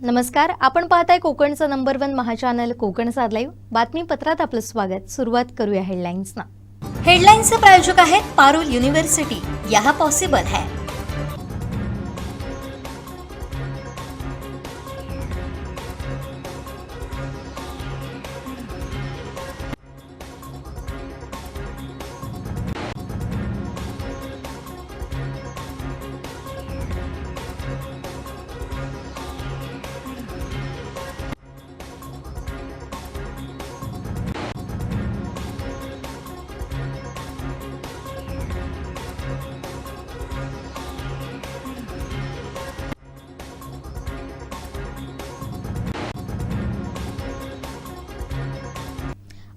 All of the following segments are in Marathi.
नमस्कार, आपण पाहताय कोकणचं नंबर 1 महाचॅनल कोकण साध लाईव्ह. बातमीपत्रात आपलं स्वागत. सुरुवात करूया हेडलाईन्सना. हेडलाइन्सचे प्रायोजक आहेत पारुल युनिव्हर्सिटी. यहाँ पॉसिबल है.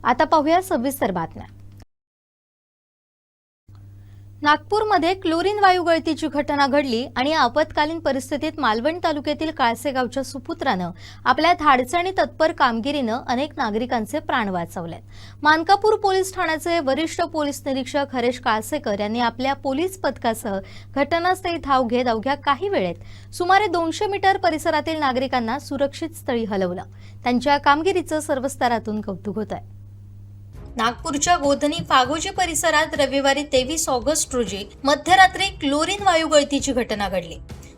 आता पाहूया सविस्तर बातम्या. नागपूरमध्ये क्लोरीन वायू गळतीची घटना घडली आणि आपत्कालीन परिस्थितीत मालवण तालुक्यातील काळसेगावच्या सुपुत्रानं आपल्या धाडसी आणि तत्पर कामगिरीनं अनेक नागरिकांचे प्राण वाचवलेत. मानकापूर पोलीस ठाण्याचे वरिष्ठ पोलीस निरीक्षक हरेश काळसेकर यांनी आपल्या पोलीस पथकासह घटनास्थळी धाव घेत अवघ्या काही वेळेत सुमारे 200 मीटर परिसरातील नागरिकांना सुरक्षित स्थळी हलवलं. त्यांच्या कामगिरीचं सर्व स्तरातून कौतुक होत आहे. नागपूरच्या गोधनी फागोजी परिसरात रविवारी 23 ऑगस्ट रोजी मध्यरात्री क्लोरीन वायू गळतीची घटना घडली.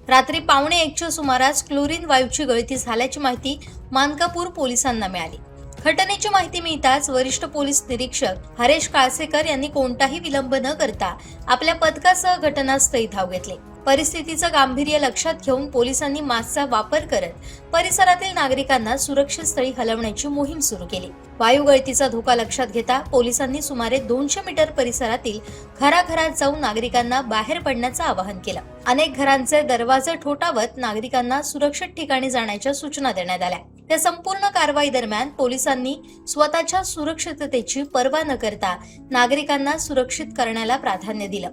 रात्री 1:15च्या सुमारास क्लोरीन वायूची गळती झाल्याची माहिती मानकापूर पोलिसांना मिळाली. घटनेची माहिती मिळताच वरिष्ठ पोलीस निरीक्षक हरेश काळसेकर यांनी कोणताही विलंब न करता आपल्या पथकासह घटनास्थळी धाव घेतली. परिस्थितीचं गांभीर्य लक्षात घेऊन पोलिसांनी मास्कचा वापर करत परिसरातील नागरिकांना सुरक्षित स्थळी हलवण्याची मोहीम सुरू केली. वायू गळतीचा धोका लक्षात घेता पोलिसांनी सुमारे 200 मीटर परिसरातील घराघरात जाऊन नागरिकांना बाहेर पडण्याचं आवाहन केलं. अनेक घरांचे दरवाजे ठोठावत नागरिकांना सुरक्षित ठिकाणी जाण्याच्या सूचना देण्यात आल्या. त्या संपूर्ण कारवाई दरम्यान पोलिसांनी स्वतःच्या सुरक्षिततेची पर्वा न करता नागरिकांना सुरक्षित करण्याला प्राधान्य दिलं.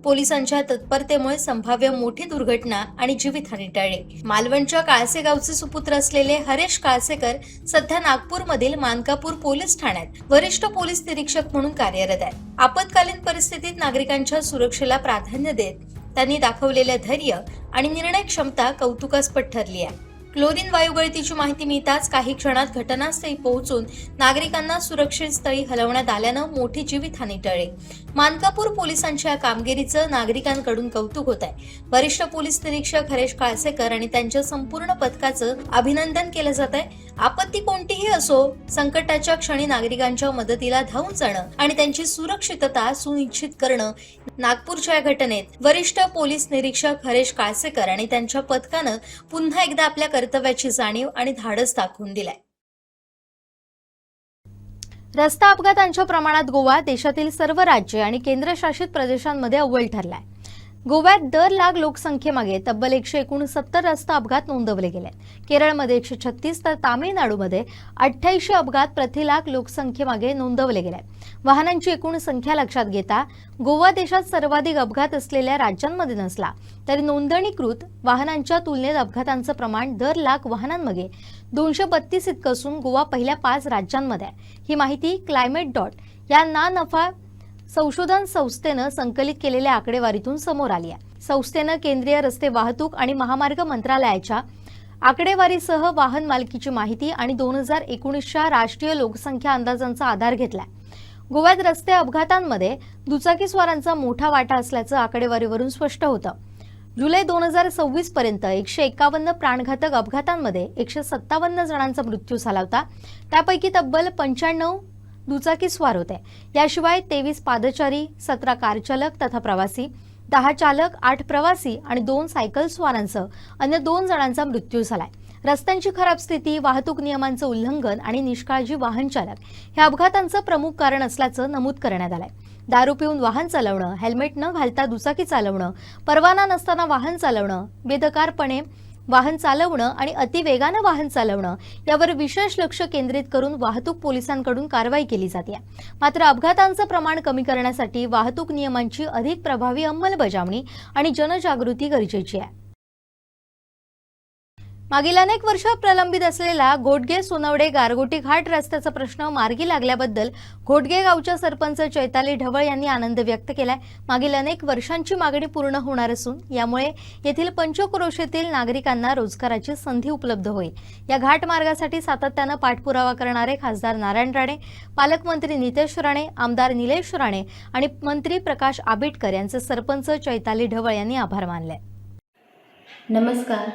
पोलिसांच्या तत्परतेमुळे संभाव्य मोठी दुर्घटना आणि जीवितहानी टळली. मालवणच्या काळसेगावचे सुपुत्र असलेले हरेश काळसेकर सध्या नागपूरमधील मानकापूर पोलीस ठाण्यात वरिष्ठ पोलीस निरीक्षक म्हणून कार्यरत आहेत. आपत्कालीन परिस्थितीत नागरिकांच्या सुरक्षेला प्राधान्य देत त्यांनी दाखवलेले धैर्य आणि निर्णय क्षमता कौतुकास्पद ठरली आहे. क्लोरीन वायू गळतीची माहिती मिळताच काही क्षणात घटनास्थळी पोहोचून नागरिकांना सुरक्षित स्थळी हलवण्यात आल्यानं मोठी जीवितहानी टळली. मानकापूर पोलिसांच्या कामगिरीचं नागरिकांकडून कौतुक होत आहे. वरिष्ठ पोलीस निरीक्षक हरेश काळसेकर आणि त्यांच्या संपूर्ण पथकाचं अभिनंदन केलं जात आहे. आपत्ती कोणतीही असो, संकटाच्या क्षणी नागरिकांच्या मदतीला धावून जाणं आणि त्यांची सुरक्षितता सुनिश्चित करणं, नागपूरच्या घटनेत वरिष्ठ पोलीस निरीक्षक हरेश काळसेकर आणि त्यांच्या पथकानं पुन्हा एकदा आपल्या कर्तव्याची जाणीव आणि धाडस दाखवून दिलाय. रस्ता अपघातांच्या प्रमाणात गोवा देशातील सर्व राज्ये आणि केंद्रशासित प्रदेशांमध्ये अव्वल ठरलाय. गोव्यात दर लाख लोकसंख्येमागे तब्बल 169 रस्ता अपघात नोंदवले गेले. केरळमध्ये 136 तर तामिळनाडूमध्ये 88 अपघात प्रति लाख लोकसंख्येमागे नोंदवले गेले. वाहनांची एकूण संख्या लक्षात घेता गोवा देशात सर्वाधिक अपघात असलेल्या राज्यांमध्ये नसला तरी नोंदणीकृत वाहनांच्या तुलनेत अपघातांचं प्रमाण दर लाख वाहनांमागे 232 इतकं असून गोवा पहिल्या 5 राज्यांमध्ये आहे. ही माहिती क्लायमेट या ना नफा संशोधन संस्थेनं संकलित केलेल्या आकडेवारीतून समोर आली आहे. संस्थेनं केंद्रीय रस्ते वाहतूक आणि महामार्ग मंत्रालयाच्या आकडेवारीसह वाहन मालकीची माहिती आणि 2019च्या राष्ट्रीय लोकसंख्या अंदाजांचा आधार घेतलाय. गोव्यात रस्ते अपघातांमध्ये दुचाकीस्वारांचा मोठा वाटा असल्याचं आकडेवारीवरून स्पष्ट होतं. जुलै 2026 पर्यंत 151 प्राणघातक अपघातांमध्ये 157 जणांचा मृत्यू झाला होता. त्यापैकी तब्बल 95 दुचाकीस्वार होते. याशिवाय 23 पादचारी, 17 कारचालक तथा प्रवासी, 10 चालक, 8 प्रवासी आणि 2 सायकल स्वारांसह अन्य 2 जणांचा मृत्यू झालाय. रस्त्यांची खराब स्थिती, वाहतूक नियमांचं उल्लंघन आणि निष्काळजी वाहन चालक हे अपघातांचं प्रमुख कारण असल्याचं नमूद करण्यात आलंय. दारू पिऊन वाहन चालवणं, हेल्मेट न घालता दुचाकी चालवणं, परवाना नसताना वाहन चालवणं, बेदरकारपणे वाहन चालवणं आणि अतिवेगानं वाहन चालवणं यावर विशेष लक्ष केंद्रित करून वाहतूक पोलिसांकडून कारवाई केली जाते. मात्र अपघातांचं प्रमाण कमी करण्यासाठी वाहतूक नियमांची अधिक प्रभावी अंमलबजावणी आणि जनजागृती गरजेची आहे. मागील अनेक वर्ष प्रलंबित असलेला घोटगे सोनवडे गारगोटी घाट रस्त्याचा प्रश्न मार्गी लागल्याबद्दल घोटगे गावच्या सरपंच चैताली ढवळ यांनी आनंद व्यक्त केलाय। मागील अनेक वर्षांची मागणी पूर्ण होणार असून यामुळे येथील पंचक्रोशीतील नागरिकांना रोजगाराची संधी उपलब्ध होईल। या घाट मार्गासाठी सातत्याने पाठपुरावा करणारे खासदार नारायण राणे, पालकमंत्री नितेश राणे, आमदार निलेश राणे आणि मंत्री प्रकाश आबिटकर यांचे सरपंच चैताली ढवळ यांनी आभार मानले। नमस्कार।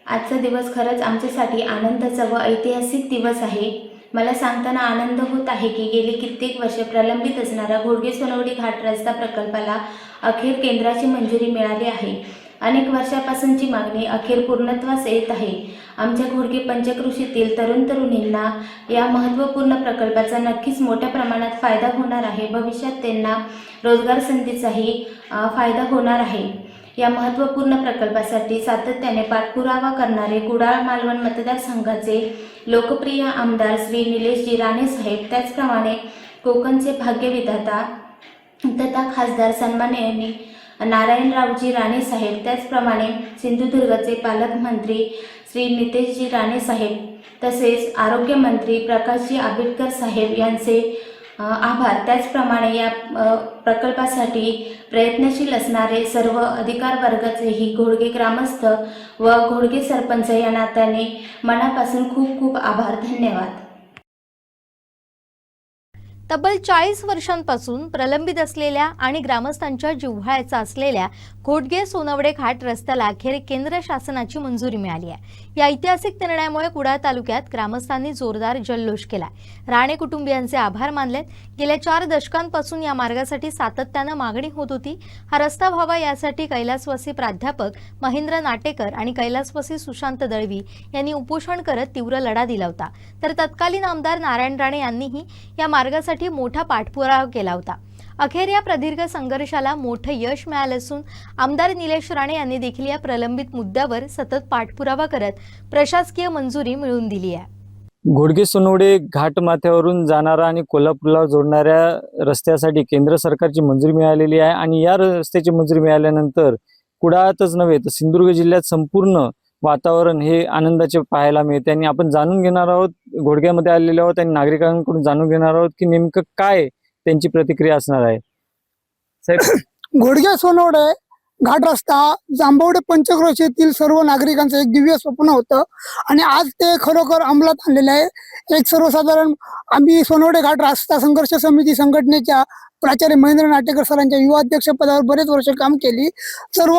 आजचा दिवस खरंच आमच्यासाठी आनंदाचा व ऐतिहासिक दिवस आहे। मला सांगताना आनंद होत आहे की गेली कित्येक वर्षे प्रलंबित असणारा घोटगे सोनवडे घाट रस्ता प्रकल्पाला अखेर केंद्राची मंजुरी मिळाली आहे। अनेक वर्षापासूनची मागणी अखेर पूर्णत्वास येत आहे। आमच्या घोटगे पंचक्रोशीतील तरुण तरुणींना या महत्त्वपूर्ण प्रकल्पाचा नक्कीच मोठ्या प्रमाणात फायदा होणार आहे। भविष्यात त्यांना रोजगार संधीचाही फायदा होणार आहे। या महत्त्वपूर्ण प्रकल्पासाठी सातत्याने पाठपुरावा करणारे कुडाळ मालवण मतदारसंघाचे लोकप्रिय आमदार श्री निलेशजी राणे साहेब, त्याचप्रमाणे कोकणचे भाग्यविधाता तथा खासदार सन्माननीय नारायणरावजी राणे साहेब, त्याचप्रमाणे सिंधुदुर्गचे पालकमंत्री श्री नितेशजी राणे साहेब, तसेच आरोग्यमंत्री प्रकाशजी आबिटकर साहेब यांचे आभार। त्याचप्रमाणे या प्रकल्पासाठी प्रयत्नशील असणारे सर्व अधिकार वर्गाचेही घोटगे ग्रामस्थ व घोटगे सरपंच या नात्याने मनापासून खूप खूप आभार। धन्यवाद। तब्बल 40 वर्षांपासून प्रलंबित असलेल्या आणि ग्रामस्थांच्या जिव्हाळ्याचा असलेल्या घोटगे सोनवडे घाट रस्त्याला अखेर केंद्र शासनाची मंजुरी मिळाली आहे। या ऐतिहासिक निर्णयामुळे कुडाळ तालुक्यात ग्रामस्थांनी जोरदार जल्लोष केलाय। राणे कुटुंबियांचे आभार मानलेत। गेल्या 4 दशकांपासून या मार्गासाठी सातत्याने मागणी होत होती। हा रस्ता व्हावा यासाठी कैलासवासी प्राध्यापक महेंद्र नाटेकर आणि कैलासवासी सुशांत दळवी यांनी उपोषण करत तीव्र लढा दिला होता। तर तत्कालीन आमदार नारायण राणे यांनीही या मार्गासाठी मोठा पाठपुरावा केला होता। अखेर या प्रदीर्घ संघर्षाला मोठं यश मिळालं असून आमदार निलेश राणे यांनी देखील या प्रलंबित मुद्द्यावर सतत पाठपुरावा करत प्रशासकीय मंजुरी मिळवून दिली आहे। घोटगे सोनवडे घाट माथ्यावरून जाणारा आणि कोल्हापूरला जोडणाऱ्या रस्त्यासाठी केंद्र सरकारची मंजुरी मिळालेली आहे आणि या रस्त्याची मंजुरी मिळाल्यानंतर कुडाळातच नव्हे तर सिंधुदुर्ग जिल्ह्यात संपूर्ण वातावरण हे आनंदाचे पाहायला मिळते। आणि आपण जाणून घेणार आहोत, घोटग्यामध्ये आलेले आहोत आणि नागरिकांकडून जाणून घेणार आहोत की नेमकं काय त्यांची प्रतिक्रिया असणार आहे। साहेब, घोटगे सोनवडे घाट रस्ता जांभवडे पंचक्रोशीतील सर्व नागरिकांचं एक दिव्य स्वप्न होतं आणि आज ते खरोखर अंमलात आणलेलं आहे। एक सर्वसाधारण आम्ही सोनवडे घाट रस्ता संघर्ष समिती संघटनेच्या प्राचार्य महेंद्र नाटेकर सरांच्या युवा अध्यक्ष पदावर बरेच वर्ष काम केली। सर्व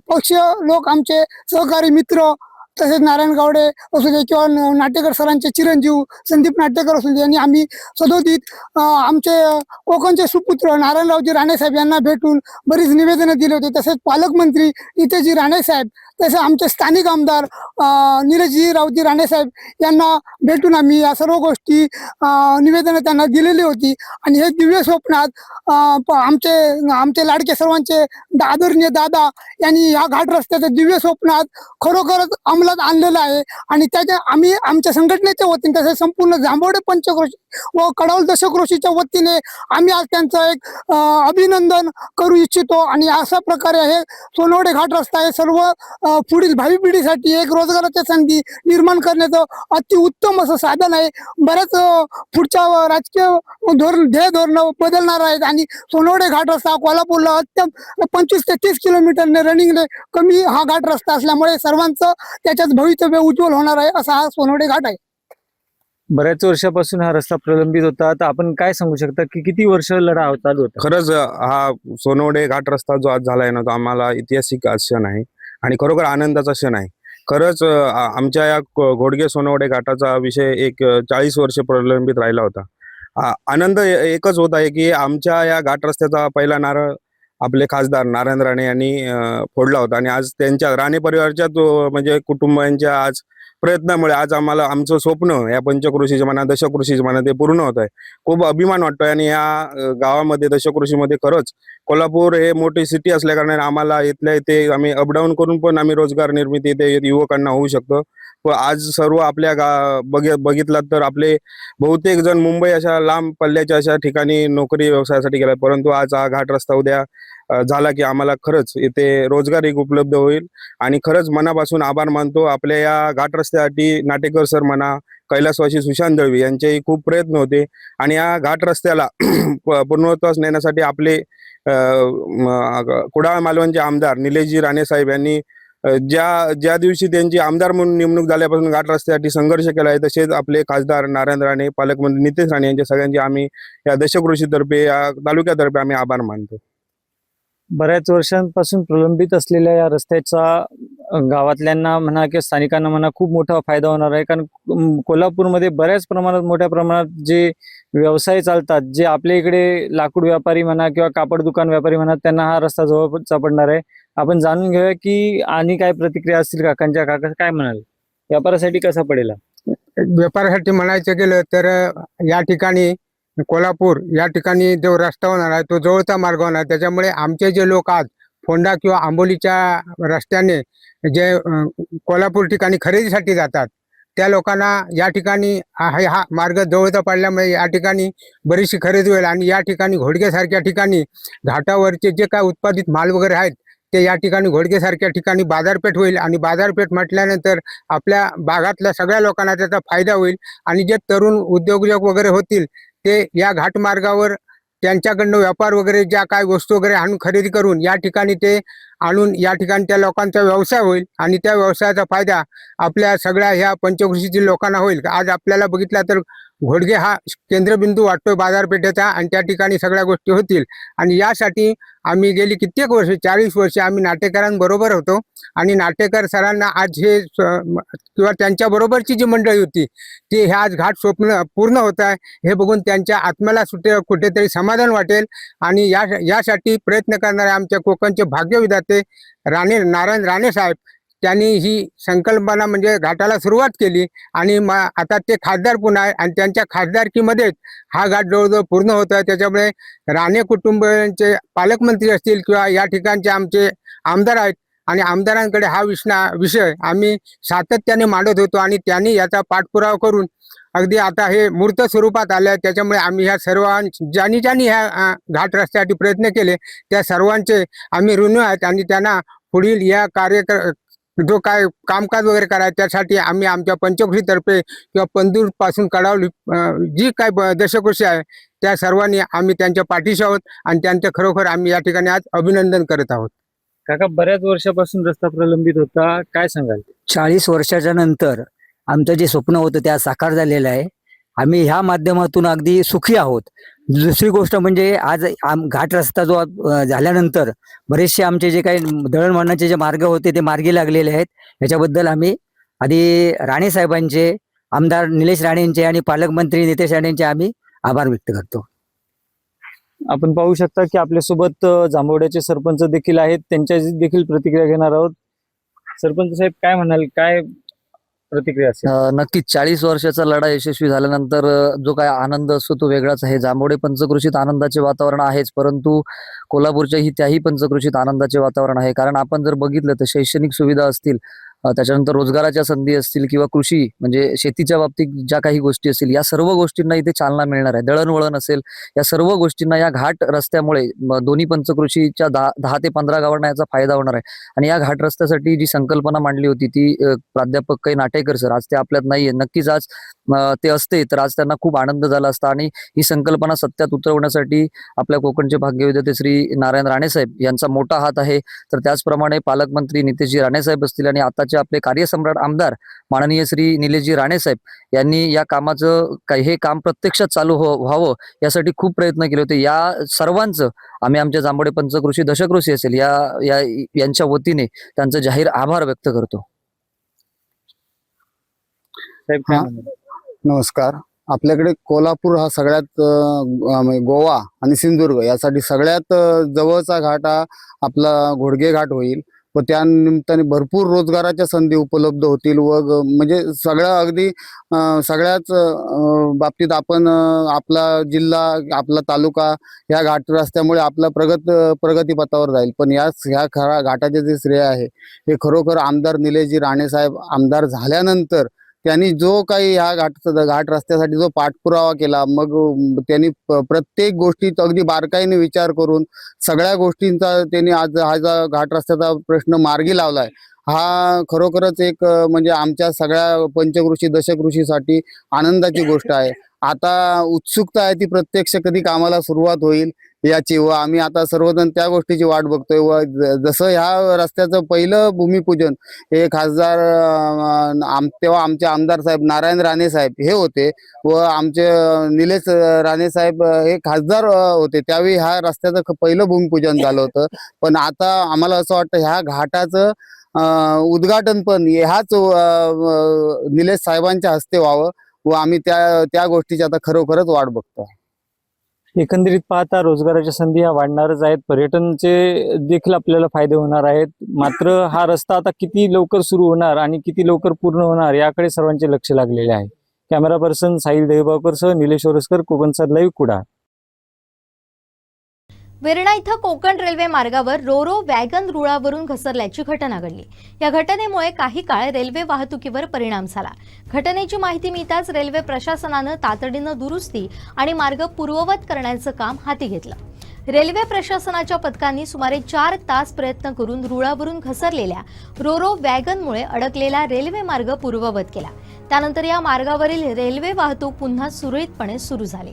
पक्षीय लोक, आमचे सहकारी मित्र, तसेच नारायण गावडे असू दे किंवा नाटेकर सरांचे चिरंजीव संदीप नाटेकर असू दे, आणि आम्ही सदोदित आमचे कोकणचे सुपुत्र नारायणरावजी राणे साहेब यांना भेटून बरीच निवेदनं दिली होती। तसेच पालकमंत्री नितेशजी राणे साहेब, तसे आमचे स्थानिक आमदार निलेशजी रावजी राणे साहेब यांना भेटून आम्ही या सर्व गोष्टी निवेदनं त्यांना दिलेली होती। आणि हे दिव्य स्वप्नात आमचे लाडके सर्वांचे आदरणीय दादा यांनी या घाट रस्त्याचं दिव्य स्वप्नात खरोखरच अंमलात आणलेलं आहे। आणि त्याच्या आम्ही आमच्या संघटनेच्या वतीने, तसेच संपूर्ण जांभवडे पंचक्रोशी व कडावल दशक्रोशीच्या वतीने आम्ही आज त्यांचं एक अभिनंदन करू इच्छितो। आणि अशा प्रकारे हे सोनवडे घाट रस्ता हे सर्व पुढील भावी पिढीसाठी एक रोजगाराच्या संधी निर्माण करण्याचं अतिउत्तम असं साधन आहे। बऱ्याच पुढच्या राजकीय ध्येय धोरण बदलणार आहेत आणि सोनवडे घाट रस्ता कोल्हापूरला अत्यंत 25 ते 30 किलोमीटरने रनिंगने कमी हा घाट रस्ता असल्यामुळे सर्वांचं त्याच्यात भवितव्य उज्ज्वल होणार आहे असा हा सोनवडे घाट आहे। बऱ्याच वर्षापासून हा रस्ता प्रलंबित होता, तर आपण काय सांगू शकता की किती वर्ष लढा चालू होता? खरंच हा सोनवडे घाट रस्ता जो आज झालाय ना, तो आम्हाला ऐतिहासिक आज क्षण आहे आणि खरोखर आनंदाचा क्षण आहे। खरंच आमच्या या घोटगे सोनवडे घाटाचा विषय एक 40 वर्ष प्रलंबित राहिला होता। आनंद एकच होत आहे की आमच्या या घाट रस्त्याचा पहिला नारळ आपले खासदार नारायण राणे यांनी फोडला होता आणि आज त्यांच्या राणे परिवाराच्या म्हणजे कुटुंबांच्या आज प्रयत्नामुळे आज आम्हाला आमचं स्वप्न या पंचक्रोशीचे म्हणा दशक्रोशीचे म्हणा ते पूर्ण होत आहे। खूप अभिमान वाटतोय आणि या गावामध्ये दशक्रोशीमध्ये खरंच कोल्हापूर हे मोठी सिटी असल्या कारणाने आम्हाला इथल्या इथे आम्ही अपडाऊन करून पण आम्ही रोजगार निर्मिती इथे युवकांना होऊ शकतो। व आज सर्व आपल्या बघितलात तर आपले बहुतेक जण मुंबई अशा लांब पल्ल्याच्या अशा ठिकाणी नोकरी व्यवसायासाठी गेला, परंतु आज हा घाट रस्ता उद्या झाला की आम्हाला खरंच इथे रोजगार एक उपलब्ध होईल. आणि खरंच मनापासून आभार मानतो आपल्या या घाट रस्त्यासाठी नाटेकर सर म्हणा, कैलासवासी सुशांत दळवी यांचेही खूप प्रयत्न होते. आणि या घाट रस्त्याला पूर्णत्वास नेण्यासाठी आपले कुडाळ मालवणचे आमदार निलेशजी राणे साहेब यांनी ज्या दिवशी त्यांची आमदार म्हणून नेमणूक झाल्यापासून घाट रस्त्यासाठी संघर्ष केला आहे, तसेच आपले खासदार नारायण राणे, पालकमंत्री नितेश राणे यांच्या सगळ्यांचे आम्ही या दशकृषीतर्फे या तालुक्यातर्फे आम्ही आभार मानतो. बऱ्याच वर्षांपासून प्रलंबित असलेल्या या रस्त्याचा गावातल्यांना म्हणा किंवा स्थानिकांना म्हणा खूप मोठा फायदा होणार आहे. कारण कोल्हापूरमध्ये बऱ्याच प्रमाणात मोठ्या प्रमाणात जे व्यवसाय चालतात, जे आपल्या इकडे लाकूड व्यापारी म्हणा किंवा कापड दुकान व्यापारी म्हणा, त्यांना हा रस्ता जवळचा पडणार आहे. आपण जाणून घेऊया की आणि काय प्रतिक्रिया असतील काकांच्या. काका काय म्हणाल, व्यापारासाठी कसा पडेल? व्यापारासाठी म्हणायचं गेलं तर या ठिकाणी कोल्हापूर या ठिकाणी जो रस्ता होणार आहे तो जवळचा मार्ग होणार आहे. त्याच्यामुळे आमचे जे लोक आज फोंडा किंवा आंबोलीच्या रस्त्याने जे कोल्हापूर ठिकाणी खरेदीसाठी जातात, त्या लोकांना या ठिकाणी हा मार्ग जवळचा पडल्यामुळे या ठिकाणी बरीचशी खरेदी होईल. आणि या ठिकाणी घोडगेसारख्या ठिकाणी घाटावरचे जे काय उत्पादित माल वगैरे आहेत ते या ठिकाणी घोडगेसारख्या ठिकाणी बाजारपेठ होईल. आणि बाजारपेठ म्हटल्यानंतर आपल्या भागातल्या सगळ्या लोकांना त्याचा फायदा होईल. आणि जे तरुण उद्योजक वगैरे होतील ते या घाटमार्गावर त्यांच्याकडनं व्यापार वगैरे ज्या काय वस्तू वगैरे आणून खरेदी करून या ठिकाणी ते आणून या ठिकाणी त्या लोकांचा व्यवसाय होईल. आणि त्या व्यवसायाचा फायदा आपल्या सगळ्या ह्या पंचकृषीतील लोकांना होईल. आज आपल्याला बघितला तर घोडगे हा केंद्रबिंदू वाटतोय बाजारपेठेचा, आणि त्या ठिकाणी सगळ्या गोष्टी होतील. आणि यासाठी आम्ही गेली कित्येक वर्ष 40 वर्षे आम्ही नाटेकरांबरोबर होतो. आणि नाटेकर सरांना आज हे किंवा त्यांच्या बरोबरची जी मंडळी होती ती हे आज घाट स्वप्न पूर्ण होत आहे हे बघून त्यांच्या आत्म्याला कुठेतरी समाधान वाटेल. आणि यासाठी प्रयत्न करणारे आमच्या कोकणचे भाग्यविधाते नारायण राणे साहेब, त्यांनी ही संकल्पना म्हणजे घाटाला सुरुवात केली. आणि आता ते खासदार पण आहे आणि त्यांच्या खासदारकीमध्येच हा घाट जवळजवळ पूर्ण होत आहे. त्याच्यामुळे राणे कुटुंबाचे पालकमंत्री असतील किंवा या ठिकाणचे आमचे आमदार आहेत, आणि आमदारांकडे हा विषय आम्ही सातत्याने मांडत होतो. आणि त्यांनी याचा पाठपुरावा करून अगदी आता हे मूर्त स्वरूपात आले. त्याच्यामुळे आम्ही ह्या ज्यांनी ह्या घाट रस्त्यासाठी प्रयत्न केले त्या सर्वांचे आम्ही ऋणी आहेत. आणि त्यांना पुढील या जो काय कामकाज वगैरे करायचं त्यासाठी आम्ही आमच्या पंचकृषीतर्फे किंवा पंदूर पासून कडावली जी काय दशकृषी आहे त्या सर्वांनी आम्ही त्यांच्या पाठीशी आहोत. आणि त्यांचं खरोखर आम्ही या ठिकाणी आज अभिनंदन करत आहोत. काका, बऱ्याच वर्षापासून रस्ता प्रलंबित होता, काय सांगाल? 40 वर्षाच्या नंतर आमचं जे स्वप्न होतं त्या साकार झालेलं आहे. आम्ही ह्या माध्यमातून अगदी सुखी आहोत. दुसरी गोष्ट म्हणजे आज घाट रस्ता जो झाल्यानंतर बरेचसे आमचे जे काही दळणवळणाचे जे मार्ग होते ते मार्गी लागलेले आहेत. याच्याबद्दल आम्ही आधी राणे साहेबांचे, आमदार निलेश राणेंचे आणि पालकमंत्री नितेश राणेंचे आम्ही आभार व्यक्त करतो. आपण पाहू शकता की आपल्यासोबत जांभवड्याचे सरपंच देखील आहेत, त्यांच्या देखील प्रतिक्रिया घेणार आहोत. सरपंच साहेब, काय म्हणाल, काय प्रतिक्रिया असेल? नक्कीच 40 वर्षाचा लढा यशस्वी झाल्यानंतर जो काय आनंद असतो तो वेगळाच आहे. जांभवडे पंचकृषीत आनंदाचे वातावरण आहेच, परंतु कोल्हापूरच्याही त्याही पंचकृषीत आनंदाचे वातावरण आहे. कारण आपण जर बघितलं तर शैक्षणिक सुविधा असतील, त्याच्यानंतर रोजगाराच्या संधी असतील किंवा कृषी म्हणजे शेतीच्या बाबतीत ज्या काही गोष्टी असतील, या सर्व गोष्टींना इथे चालना मिळणार आहे. दळणवळण असेल, या सर्व गोष्टींना या घाट रस्त्यामुळे दोन्ही पंचकृषीच्या 10 ते 15 गावांना याचा फायदा होणार आहे. आणि या घाट रस्त्यासाठी जी संकल्पना मांडली होती ती प्राध्यापक कै नाटेकर सर आज ते आपल्यात नाहीये. नक्कीच आज ते असते तर आज त्यांना खूप आनंद झाला असता. आणि ही संकल्पना सत्यात उतरवण्यासाठी आपल्या कोकणचे भाग्यविधाते श्री नारायण राणे साहेब यांचा मोठा हात आहे. तर त्याचप्रमाणे पालकमंत्री नितेशजी राणे साहेब असतील आणि आताचे आपले कार्यसम्राट आमदार माननीय श्री निलेशजी राणे साहेब यांनी या कामाचं हे काम प्रत्यक्षात चालू व्हावं यासाठी खूप प्रयत्न केले होते. या सर्वांचं आम्ही आमच्या जांभवडे पंचकृषी दशकृषी असेल यांच्या वतीने त्यांचं जाहीर आभार व्यक्त करतो. साहेब, काय म्हणाल? नमस्कार. आपल्याकडे कोल्हापूर हा सगळ्यात गोवा आणि सिंधुदुर्ग यासाठी सगळ्यात जवळचा घाट हा आपला घोडगे घाट होईल. व त्या निमित्ताने भरपूर रोजगाराच्या संधी उपलब्ध होतील. व म्हणजे सगळं अगदी सगळ्याच बाबतीत आपण आपला जिल्हा, आपला तालुका या घाट रस्त्यामुळे आपला प्रगतीपथावर जाईल. पण ह्या खरा घाटाचे जे श्रेय आहे हे खरोखर आमदार निलेशजी राणे साहेब आमदार झाल्यानंतर त्यांनी जो काही ह्या घाट रस्त्यासाठी जो पाठपुरावा केला, मग त्यांनी प्रत्येक गोष्टीत अगदी बारकाईने विचार करून सगळ्या गोष्टींचा त्यांनी आज हा जो घाट रस्त्याचा प्रश्न मार्गी लावलाय, हा खरोखरच एक म्हणजे आमच्या सगळ्या पंचकृषी दशकृषीसाठी आनंदाची गोष्ट आहे. आता उत्सुकता आहे ती प्रत्यक्ष कधी कामाला सुरुवात होईल याची, व आम्ही आता सर्वजण त्या गोष्टीची वाट बघतोय. व जसं ह्या रस्त्याचं पहिलं भूमिपूजन हे खासदार तेव्हा आमचे आमदार साहेब नारायण राणे साहेब हे होते, व आमचे निलेश राणे साहेब हे खासदार होते, त्यावेळी ह्या रस्त्याचं पहिलं भूमिपूजन झालं होतं. पण आता आम्हाला असं वाटतं ह्या घाटाचं उद्घाटन पण ह्याच निलेश साहेबांच्या हस्ते व्हावं, व आम्ही त्या गोष्टीची आता खरोखरच वाट बघतो. एकंदरीत पाहता रोजगाराच्या संधी ह्या वाढणारच आहेत, पर्यटनचे देखील आपल्याला फायदे होणार आहेत. मात्र हा रस्ता आता किती लवकर सुरू होणार आणि किती लवकर पूर्ण होणार याकडे सर्वांचे लक्ष लागलेले आहे. कॅमेरा पर्सन साहिल देहबावकर सह निलेश ओरसकर, कोकणसाद लाईव्ह, कुडाळ. वेर्णा इथं कोकण रेल्वे मार्गावर रोरो वॅगन रुळावरून घसरल्याची घटना घडली. या घटनेमुळे काही काळ रेल्वे वाहतुकीवर परिणाम झाला. घटनेची माहिती मिळताच रेल्वे प्रशासनानं तातडीनं दुरुस्ती आणि मार्ग पूर्ववत करण्याचं काम हाती घेतलं. रेल्वे प्रशासनाच्या पथकांनी सुमारे 4 तास प्रयत्न करून रुळावरून घसरलेल्या रोरो वॅगनमुळे अडकलेला रेल्वे मार्ग पूर्ववत केला. त्यानंतर या मार्गावरील रेल्वे वाहतूक पुन्हा सुरळीतपणे सुरू झाली.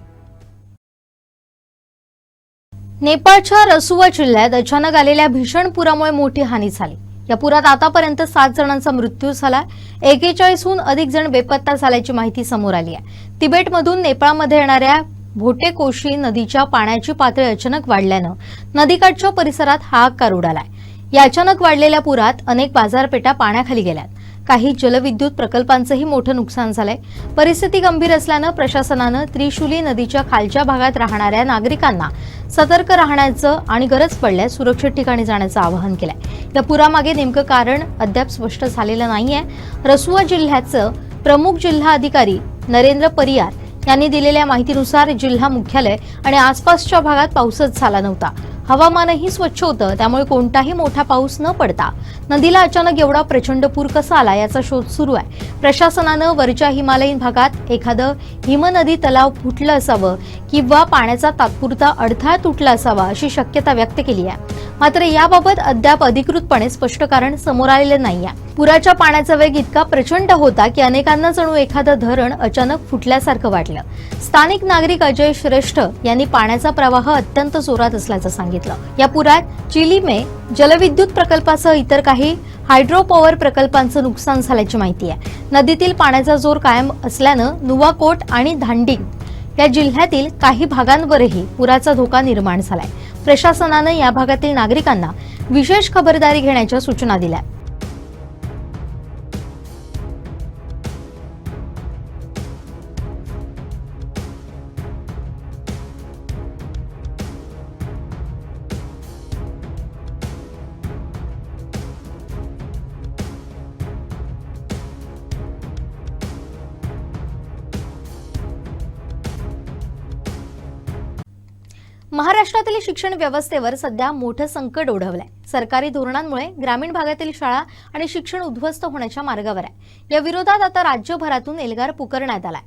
नेपाळच्या रसुवा जिल्ह्यात अचानक आलेल्या भीषण पुरामुळे मोठी हानी झाली. या पुरात आतापर्यंत 7 जणांचा मृत्यू झाला. 41हून अधिक जण बेपत्ता झाल्याची माहिती समोर आली आहे. तिबेटमधून नेपाळमध्ये येणाऱ्या भोटेकोशी नदीच्या पाण्याची पातळी अचानक वाढल्यानं नदीकाठच्या परिसरात हाहाकार उडालाय. या अचानक वाढलेल्या पुरात अनेक बाजारपेठा पाण्याखाली गेल्यात. काही जलविद्युत प्रकल्पांचंही मोठं नुकसान झालंय. परिस्थिती गंभीर असल्यानं प्रशासनानं त्रिशुली नदीच्या खालच्या भागात राहणाऱ्या नागरिकांना सतर्क राहण्याचं आणि गरज पडल्यास सुरक्षित ठिकाणी जाण्याचं आवाहन केलंय. या पुरामागे नेमकं कारण अद्याप स्पष्ट झालेलं नाहीये. रसुवा जिल्ह्याचं प्रमुख जिल्हा अधिकारी नरेंद्र परियार यांनी दिलेल्या माहितीनुसार जिल्हा मुख्यालय आणि आसपासच्या भागात पाऊसच झाला नव्हता. हवामानही स्वच्छ होतं, त्यामुळे कोणताही मोठा पाऊस न पडता नदीला अचानक एवढा प्रचंड पूर कसा आला याचा शोध सुरू आहे. प्रशासनानं वरच्या हिमालयीन भागात एखादं हिमनदी तलाव फुटलं असावं किंवा पाण्याचा तात्पुरता अडथळा तुटला असावा अशी शक्यता व्यक्त केली आहे. मात्र याबाबत अद्याप अधिकृतपणे स्पष्ट कारण समोर आलेलं नाहीये. पुराच्या पाण्याचा वेग इतका प्रचंड होता की अनेकांना जणू एखादं धरण अचानक फुटल्यासारखं वाटलं. स्थानिक नागरिक अजय श्रेष्ठ यांनी पाण्याचा प्रवाह अत्यंत जोरात असल्याचं सांगितलं. या पुरात चिलीमे जलविद्युत प्रकल्पासह इतर काही हायड्रो पॉवर प्रकल्पांचं नुकसान झाल्याची माहिती आहे. नदीतील पाण्याचा जोर कायम असल्यानं नुवाकोट आणि धांडिंग या जिल्ह्यातील काही भागांवरही पुराचा धोका निर्माण झालाय. प्रशासनानं या भागातील नागरिकांना विशेष खबरदारी घेण्याच्या सूचना दिल्या. महाराष्ट्रातील शिक्षण व्यवस्थेवर सध्या मोठं संकट ओढवलंय. सरकारी धोरणांमुळे ग्रामीण भागातील शाळा आणि शिक्षण उद्ध्वस्त होण्याच्या मार्गावर आहे. या विरोधात आता राज्यभरातून एल्गार पुकारण्यात आलाय.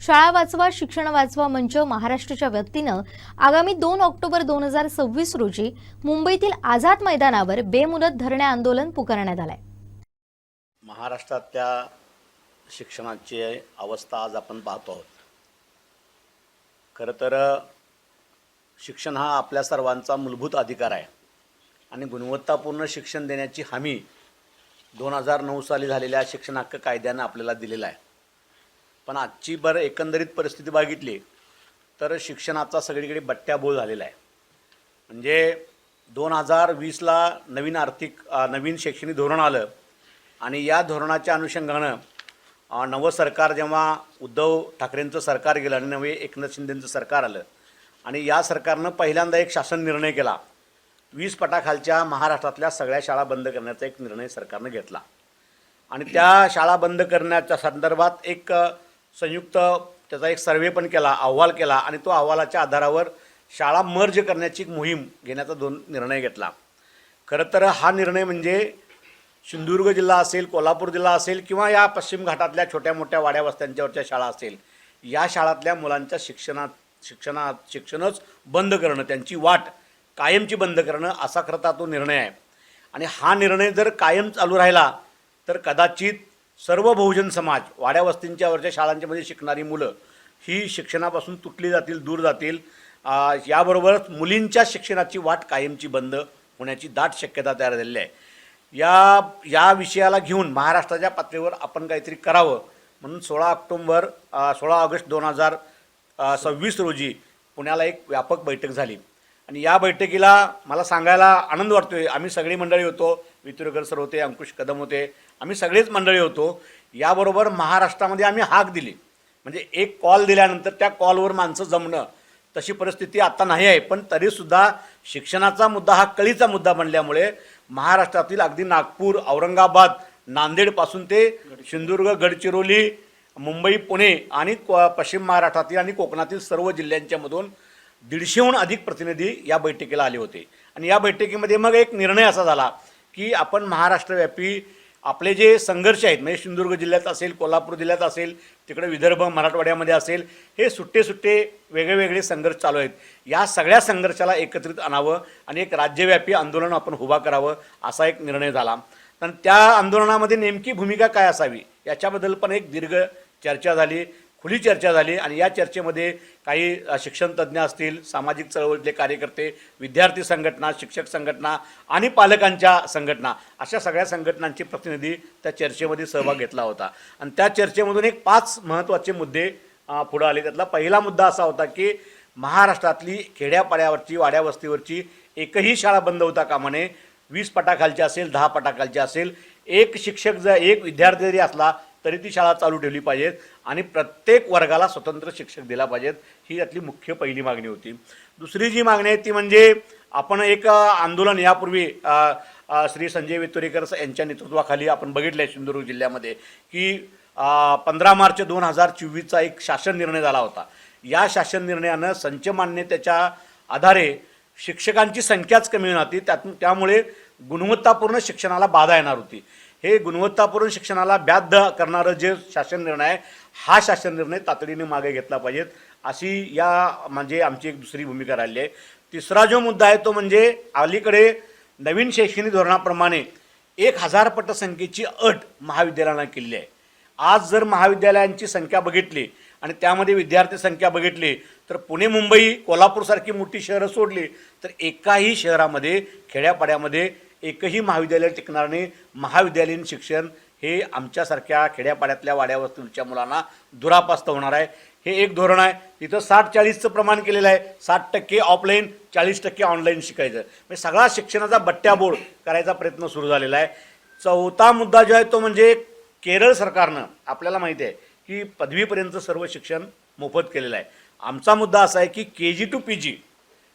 शाळा वाचवा शिक्षण वाचवा मंच महाराष्ट्राच्या वतीनं आगामी 2 ऑक्टोबर 2026 रोजी मुंबईतील आझाद मैदानावर बेमुदत धरणे आंदोलन पुकारण्यात आलंय. महाराष्ट्रातल्या शिक्षणाची अवस्था आज आपण पाहतो आहोत. खरं तर शिक्षण हा आपल्या सर्वांचा मूलभूत अधिकार आहे आणि गुणवत्तापूर्ण शिक्षण देण्याची हमी 2009 साली झालेल्या शिक्षण हक्क कायद्यानं आपल्याला दिलेला आहे. पण आजची एकंदरीत परिस्थिती बघितली तर शिक्षणाचा सगळीकडे बट्ट्याबोळ झालेला आहे. म्हणजे 2020ला नवीन शैक्षणिक धोरण आलं आणि या धोरणाच्या अनुषंगानं नवं सरकार जेव्हा उद्धव ठाकरेंचं सरकार गेलं आणि नवे एकनाथ शिंदेंचं सरकार आलं आणि या सरकारनं पहिल्यांदा एक शासन निर्णय केला. 20 फुटाखालच्या महाराष्ट्रातल्या सगळ्या शाळा बंद करण्याचा एक निर्णय सरकारनं घेतला आणि त्या शाळा बंद करण्याच्या संदर्भात एक संयुक्त त्याचा एक सर्वे पण केला, अहवाल केला आणि तो अहवालाच्या आधारावर शाळा मर्ज करण्याची एक मोहीम घेण्याचा निर्णय घेतला. खरं तर हा निर्णय म्हणजे सिंधुदुर्ग जिल्हा असेल, कोल्हापूर जिल्हा असेल किंवा या पश्चिम घाटातल्या छोट्या मोठ्या वाड्या वस्त्यांच्यावरच्या शाळा असेल, या शाळातल्या मुलांच्या शिक्षणच बंद करणं, त्यांची वाट कायमची बंद करणं असा खरं तो निर्णय आहे. आणि हा निर्णय जर कायम चालू राहिला तर कदाचित सर्व बहुजन समाज, वाड्या वस्तींच्यावरच्या शाळांच्यामध्ये शिकणारी मुलं ही शिक्षणापासून तुटली जातील, दूर जातील. याबरोबरच मुलींच्या शिक्षणाची वाट कायमची बंद होण्याची दाट शक्यता तयार झालेली आहे. या विषयाला घेऊन महाराष्ट्राच्या पातळीवर आपण काहीतरी करावं म्हणून 16 ऑगस्ट 2026 रोजी पुण्याला एक व्यापक बैठक झाली. आणि या बैठकीला मला सांगायला आनंद वाटतोय, आम्ही सगळी मंडळी होतो, वितुरकर सर होते, अंकुश कदम होते, आम्ही सगळीच मंडळी होतो. याबरोबर महाराष्ट्रामध्ये आम्ही हाक दिली, म्हणजे एक कॉल दिल्यानंतर त्या कॉलवर माणसं जमणं तशी परिस्थिती आता नाही आहे. पण तरीसुद्धा शिक्षणाचा मुद्दा हा कळीचा मुद्दा बनल्यामुळे महाराष्ट्रातील अगदी नागपूर, औरंगाबाद, नांदेडपासून ते सिंधुदुर्ग, गडचिरोली, मुंबई, पुणे आणि पश्चिम महाराष्ट्रातील आणि कोकणातील सर्व जिल्ह्यांच्यामधून 150हून अधिक प्रतिनिधी या बैठकीला आले होते. आणि या बैठकीमध्ये मग एक निर्णय असा झाला की आपण महाराष्ट्रव्यापी आपले जे संघर्ष आहेत, म्हणजे सिंधुदुर्ग जिल्ह्यात असेल, कोल्हापूर जिल्ह्यात असेल, तिकडे विदर्भ मराठवाड्यामध्ये असेल, हे सुट्टे वेगळे संघर्ष चालू आहेत. या सगळ्या संघर्षाला एकत्रित आणावं आणि एक राज्यव्यापी आंदोलन आपण उभा करावं असा एक निर्णय झाला. तर त्या आंदोलनामध्ये नेमकी भूमिका काय असावी याच्याबद्दल पण एक दीर्घ चर्चा झाली, खुली चर्चा झाली. आणि या चर्चेमध्ये काही शिक्षण तज्ज्ञ असतील, सामाजिक चळवळीतले कार्यकर्ते, विद्यार्थी संघटना, शिक्षक संघटना आणि पालकांच्या संघटना, अशा सगळ्या संघटनांचे प्रतिनिधी त्या चर्चेमध्ये सहभाग घेतला होता. आणि त्या चर्चेमधून एक 5 महत्त्वाचे मुद्दे पुढे आले. त्यातला पहिला मुद्दा असा होता की महाराष्ट्रातली खेड्यापाड्यावरची, वाड्या वस्तीवरची एकही शाळा बंद होता कामा नये. 20 पटाखालची असेल, 10 पटाखालची असेल, एक शिक्षक जर एक विद्यार्थी जरी असला तरी ती शाळा चालू ठेवली पाहिजेत आणि प्रत्येक वर्गाला स्वतंत्र शिक्षक दिला पाहिजेत, ही त्यातली मुख्य पहिली मागणी होती. दुसरी जी मागणी आहे ती म्हणजे आपण एक आंदोलन यापूर्वी श्री संजय वितुरेकर यांच्या नेतृत्वाखाली आपण बघितलं आहे सिंधुदुर्ग जिल्ह्यामध्ये की 15 मार्च 2024चा एक शासन निर्णय झाला होता. या शासन निर्णयानं संच मान्यतेच्या आधारे शिक्षकांची संख्याच कमी होणार होती, त्यामुळे गुणवत्तापूर्ण शिक्षणाला बाधा येणार होती. हे गुणवत्तापूर्ण शिक्षणाला बाध्य करणारं जे शासन निर्णय आहे, हा शासन निर्णय तातडीने मागे घेतला पाहिजेत, अशी म्हणजे आमची एक दुसरी भूमिका राहिली आहे. तिसरा जो मुद्दा आहे तो म्हणजे अलीकडे नवीन शैक्षणिक धोरणाप्रमाणे 1000 पटसंख्येची अट महाविद्यालयानं केली आहे. आज जर महाविद्यालयांची संख्या बघितली आणि त्यामध्ये विद्यार्थी संख्या बघितली तर पुणे, मुंबई, कोल्हापूरसारखी मोठी शहरं सोडली तर एकाही शहरामध्ये, खेड्यापाड्यामध्ये एकही महाविद्यालय टिकणार नाही. महाविद्यालयीन शिक्षण हे आमच्यासारख्या खेड्यापाड्यातल्या वाड्या वस्तीच्या मुलांना दुरापास्त होणार आहे. हे एक धोरण आहे. तिथं 60-40चं प्रमाण केलेलं आहे. 60% ऑफलाईन, 40% ऑनलाईन शिकायचं, म्हणजे सगळा शिक्षणाचा बट्ट्याबोळ करायचा प्रयत्न सुरू झालेला आहे. चौथा मुद्दा जो आहे तो म्हणजे केरळ सरकारनं, आपल्याला माहिती आहे की पदवीपर्यंत सर्व शिक्षण मोफत केलेलं आहे. आमचा मुद्दा असा आहे की KG to PG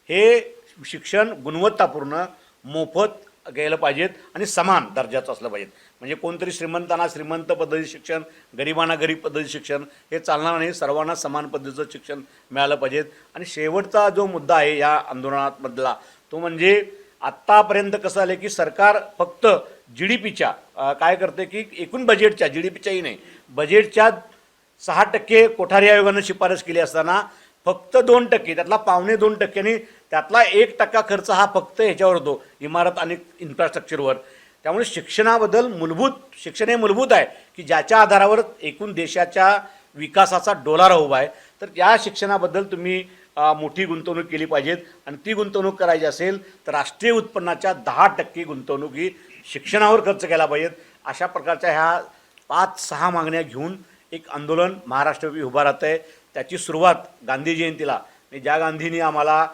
हे शिक्षण गुणवत्तापूर्ण, मोफत गेलं पाहिजेत आणि समान दर्जाचं असलं पाहिजेत. म्हणजे कोणतरी श्रीमंतांना श्रीमंत पद्धती शिक्षण, गरिबांना गरीब पद्धती शिक्षण हे चालणार नाही. सर्वांना समान पद्धतीचं शिक्षण मिळालं पाहिजेत. आणि शेवटचा जो मुद्दा आहे या आंदोलनामधला तो म्हणजे आत्तापर्यंत कसं आलं की सरकार फक्त GDPच्या काय करते की एकूण बजेटच्या, GDPच्याही नाही, बजेटच्या 6% कोठारी आयोगानं शिफारस केली असताना फक्त 2%, त्यातला 2.25%, त्यातला 1% खर्च हा फक्त ह्याच्यावर होतो, इमारत आणि इन्फ्रास्ट्रक्चरवर. त्यामुळे शिक्षणाबद्दल शिक्षण हे मूलभूत आहे की ज्याच्या आधारावर एकूण देशाच्या विकासाचा डोलारा उभा आहे. तर या शिक्षणाबद्दल तुम्ही मोठी गुंतवणूक केली पाहिजेत आणि ती गुंतवणूक करायची असेल तर राष्ट्रीय उत्पन्नाच्या 10% गुंतवणूक ही शिक्षणावर खर्च केला पाहिजेत. अशा प्रकारच्या ह्या 5-6 मागण्या घेऊन एक आंदोलन महाराष्ट्रव्यापी उभं राहतं आहे. त्याची सुरुवात गांधी जयंतीला, ज्या गांधींनी आम्हाला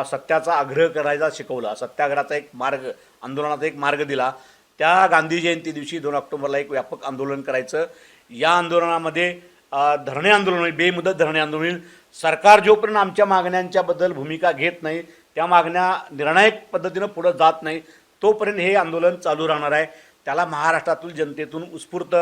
सत्याचा आग्रह करायचा शिकवला, सत्याग्रहाचा एक मार्ग, आंदोलनाचा एक मार्ग दिला, त्या गांधी जयंती दिवशी 2 ऑक्टोबरला एक व्यापक आंदोलन करायचं. या आंदोलनामध्ये धरणे आंदोलन होईल, बेमुदत धरणे आंदोलन होईल. सरकार जोपर्यंत आमच्या मागण्यांच्याबद्दल भूमिका घेत नाही, त्या मागण्या निर्णायक पद्धतीनं पुढं जात नाही, तोपर्यंत हे आंदोलन चालू राहणार आहे. त्याला महाराष्ट्रातील जनतेतून उत्स्फूर्त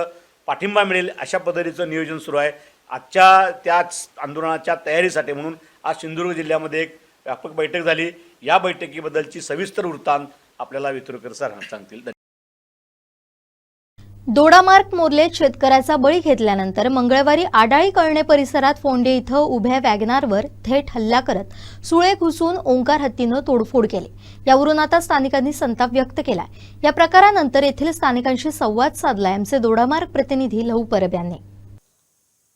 पाठिंबा मिळेल अशा पद्धतीचं नियोजन सुरू आहे. आजच्या त्याच आंदोलनाच्या तयारीसाठी म्हणून आज सिंधुदुर्ग जिल्ह्यामध्ये एक व्यापक बैठक झाली. या बैठकीबद्दलची सविस्तर वृत्तांत आपल्याला वितुरकर सर सांगतील. दोडामार्ग मोर्लेत शेतकऱ्याचा बळी घेतल्यानंतर मंगळवारी आडाळी कळणे परिसरात फोंडे इथं उभ्या वॅगनारवर थेट हल्ला करत सुळे घुसून ओंकार हत्तीनं तोडफोड केली। यावरून आता स्थानिकांनी संताप व्यक्त केलाय। या प्रकारानंतर येथील स्थानिकांशी संवाद साधलाय आमचे दोडामार्ग प्रतिनिधी लहू परब यांनी।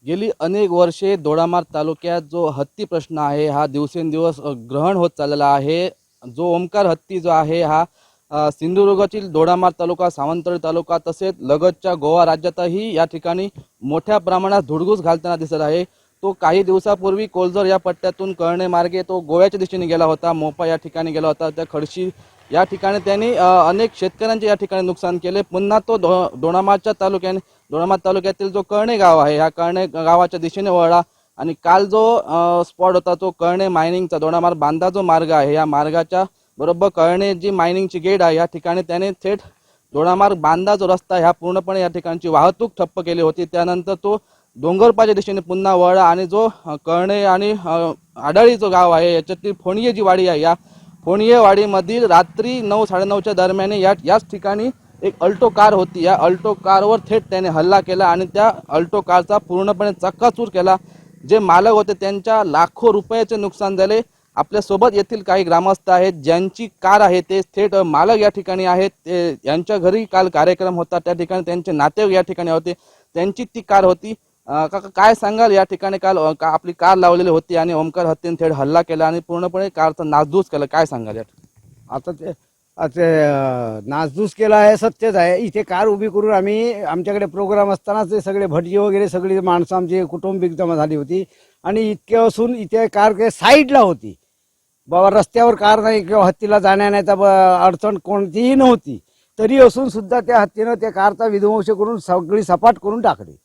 गेली अनेक वर्षे दोडामार्ग तालुक्यात जो हत्ती प्रश्न आहे हा दिवसेंदिवस ग्रहण होत चाललेला आहे। जो ओंकार हत्ती जो आहे हा सिंधुदुर्गातील दोडामार्ग तालुका, सावंतवाडी तालुका तसेच लगतच्या गोवा राज्यातही या ठिकाणी मोठ्या प्रमाणात धुडगूस घालताना दिसत आहे। तो काही दिवसापूर्वी कोलजर या पट्ट्यातून कळणे मार्गे तो गोव्याच्या दिशेने गेला होता, मोपा या ठिकाणी गेला होता। त्या खडशी या ठिकाणी त्यांनी अनेक शेतकऱ्यांचे या ठिकाणी नुकसान केले। पुन्हा तो दोडामार्ग तालुक्यातील जो कळणे गाव आहे ह्या कळणे गावाच्या दिशेने वळला आणि काल जो स्पॉट होता तो कळणे मायनिंगचा दोडामार्ग बांधा जो मार्ग आहे या मार्गाच्या बरोबर कळणे जी मायनिंगची गेट आहे या ठिकाणी त्याने थेट दोडामार्ग बांधा जो रस्ता ह्या पूर्णपणे या ठिकाणची वाहतूक ठप्प केली होती। त्यानंतर तो डोंगरपाच्या दिशेने पुन्हा वळला आणि जो कळणे आणि आडाळी जो गाव आहे याच्यातील फोणिये जी वाडी आहे या फोणिये वाडीमधील रात्री 9-9:30च्या दरम्यान याच ठिकाणी एक अल्टो कार होती। या अल्टो कारवर थेट त्याने हल्ला केला आणि त्या अल्टो कारचा पूर्णपणे चक्काचूर केला। जे मालक होते त्यांच्या लाखो रुपयाचे नुकसान झाले। आपल्यासोबत येथील काही ग्रामस्थ आहेत ज्यांची कार आहे ते थेट मालक या ठिकाणी आहेत। ते यांच्या घरी काल कार्यक्रम होता, त्या ठिकाणी त्यांचे नातेवाईक या ठिकाणी होते, त्यांची ती कार होती। काका काय सांगाल, या ठिकाणी काल आपली कार लावलेली होती आणि ओंकार हत्तीने थेट हल्ला केला आणि पूर्णपणे कारचा नासधूस केला, काय सांगाल या ठिकाणी? आता नासधूस केला आहे, सत्यच आहे। इथे कार उभी करून आमच्याकडे प्रोग्राम असतानाच ते सगळे भटजी वगैरे सगळी माणसं आमची कुटुंबिक जमा झाली होती आणि इतके असून इथे कार साईडला होती बाबा, रस्त्यावर कार नाही किंवा हत्तीला जाण्याचा अडचण कोणतीही नव्हती, तरी असून सुद्धा त्या हत्तीनं त्या कारचा विध्वंस करून सगळी सपाट करून टाकली।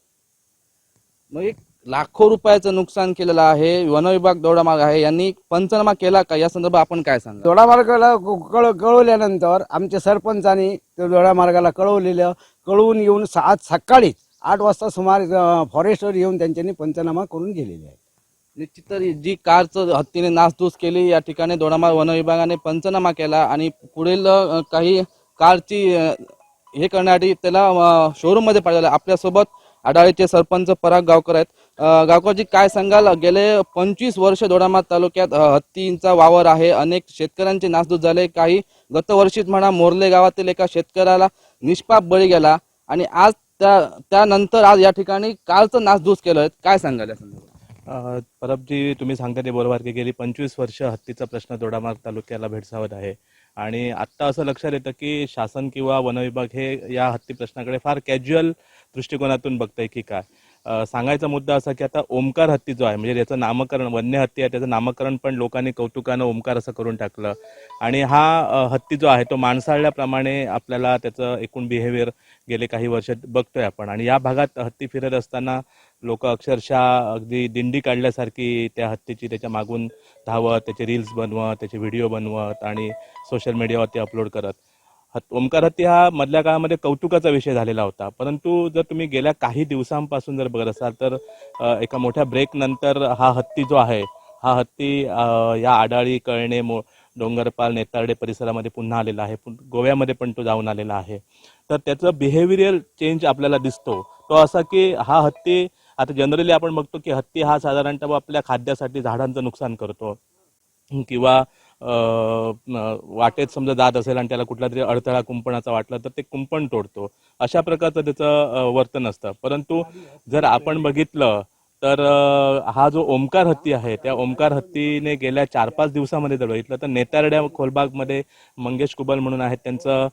मग एक लाखो रुपयाचं नुकसान केलेलं आहे। वनविभाग दोडामार्ग आहे यांनी पंचनामा केला का, या संदर्भात आपण काय सांगा? दोडामार्गाला कळवल्यानंतर आमच्या सरपंचांनी दोडामार्गाला कळवून येऊन आज सकाळीच 8 वाजता सुमारे फॉरेस्टवर येऊन त्यांच्यानी पंचनामा करून गेलेले आहे। निश्चित जी कारचं हत्तीने नासधूस केली या ठिकाणी दोडामार्ग वन विभागाने पंचनामा केला आणि पुढील काही कारची हे करण्यासाठी त्याला शोरूम मध्ये पाठवलं। आपल्यासोबत आडाळीचे सरपंच पराग गावकर आहेत। गावकरजी काय सांगाल, गेले 25 वर्ष दोडामार्ग तालुक्यात हत्तींचा वावर आहे, अनेक शेतकऱ्यांचे नासधूस झाले, काही गत वर्षीच म्हणा मोर्ले गावातील एका शेतकऱ्याला निष्पाप बळी गेला आणि आज त्यानंतर आज या ठिकाणी कारचं नासधूस केलं, काय सांगाल या संदर्भात? परबजी, तुम्ही सांगता ते बरोबर की गेली 25 वर्ष हत्तीचा प्रश्न दोडामार्ग तालुक्याला भेडसावत आहे आणि आत्ता असं लक्षात येतं की शासन किंवा वनविभाग हे या हत्ती प्रश्नाकडे फार कॅज्युअल दृष्टिकोनातून बघतंय की काय। सांगायचा मुद्दा असा की आता ओंकार हत्ती जो आहे म्हणजे याचं नामकरण वन्य हत्ती आहे, त्याचं नामकरण पण लोकांनी कौतुकानं ओंकार असं करून टाकलं आणि हा हत्ती जो आहे तो माणसाळल्याप्रमाणे आपल्याला त्याचं एकूण बिहेवियर गेले काही वर्ष बघतोय आपण आणि या भागात हत्ती फिरत असताना लोक अक्षरशः अगदी दिंडी काढल्यासारखी त्या हत्तीची त्याच्या मागून धावत, त्याचे रील्स बनवत, त्याचे व्हिडिओ बनवत आणि सोशल मीडियावरती अपलोड करत। ओंकार हत्ती हा मधल्या काळामध्ये कौतुकाचा विषय झालेला होता, परंतु जर तुम्ही गेल्या काही दिवसांपासून जर बघत असाल तर एका मोठ्या ब्रेक नंतर हा हत्ती जो आहे हा हत्ती या आडाळी, कळणे, डोंगरपाल, नेतारडे परिसरामध्ये पुन्हा आलेला आहे, गोव्यामध्ये पण तो जाऊन आलेला आहे। तर त्याचं बिहेवियरल चेंज आपल्याला दिसतो तो असा की हा हत्ती आता जनरली आपण बघतो की हत्ती हा साधारणतः आपल्या खाद्यासाठी झाडांचं नुकसान करतो किंवा वाटेत समजा जात असेल आणि त्याला कुठला तरी अडथळा कुंपणाचा वाटला तर ते कुंपण तोडतो, अशा प्रकारचं त्याचं वर्तन असतं। परंतु जर आपण बघितलं तर हा जो ओंकार हत्ती आहे त्या ओंकार हत्तीने गेल्या 4-5 दिवसामध्ये जर बघितलं तर नेतारड्या खोलबागमध्ये मंगेश कुबल म्हणून आहेत, त्यांचं